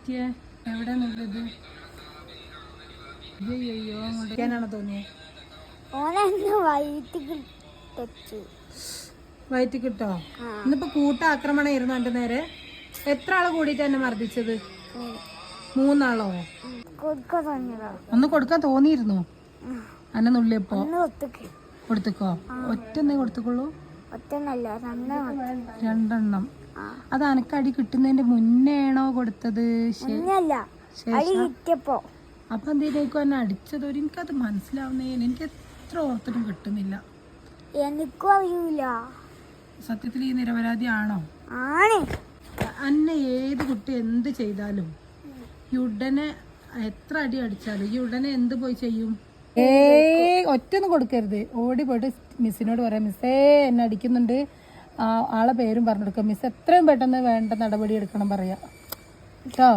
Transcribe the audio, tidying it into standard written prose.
പറ്റിയേ? എവിടെ നല്ലത്? അയ്യോ അങ്ങോട്ടാണോ തോന്നിയേ? വയറ്റി കിട്ടോ? ഇന്നിപ്പോ കൂട്ടാക്രമണമായിരുന്നു എന്റെ നേരെ. എത്ര ആള് കൂടിയിട്ട് എന്നെ മർദ്ദിച്ചത്? 3 ആളോ? ഒന്ന് കൊടുക്കാൻ തോന്നിയിരുന്നു. അന്നെ നുള്ളിയപ്പോ കൊടുത്തക്കോ? ഒറ്റന്നേ കൊടുത്തുള്ളൂ? 2 അത് അനക്കടി കിട്ടുന്നതിന്റെ മുന്നേ ആണോ കൊടുത്തത്? അപ്പൊ എന്തേക്കും എന്നെ അടിച്ചത്? എനിക്കത് മനസ്സിലാവുന്നേ. എനിക്ക് എത്ര ഓർത്തിട്ടും കിട്ടുന്നില്ല. എനിക്കും അറിയൂല. സത്യത്തിൽ ഈ നിരപരാധി ആണോ? അന്നെ ഏത് കുട്ടി എന്ത് ചെയ്താലും ഈ ഉടനെ എത്ര അടി അടിച്ചാലും ഈ ഉടനെ എന്ത് പോയി ചെയ്യും? ഒറ്റൊന്നും കൊടുക്കരുത്. ഓടി പോയിട്ട് മിസ്സിനോട് പറയാം, മിസ്സേ എന്നെ അടിക്കുന്നുണ്ട്, ആളെ പേരും പറഞ്ഞെടുക്കാം, മിസ് എത്രയും പെട്ടെന്ന് വേണ്ട നടപടി എടുക്കണം പറയാ കേട്ടോ.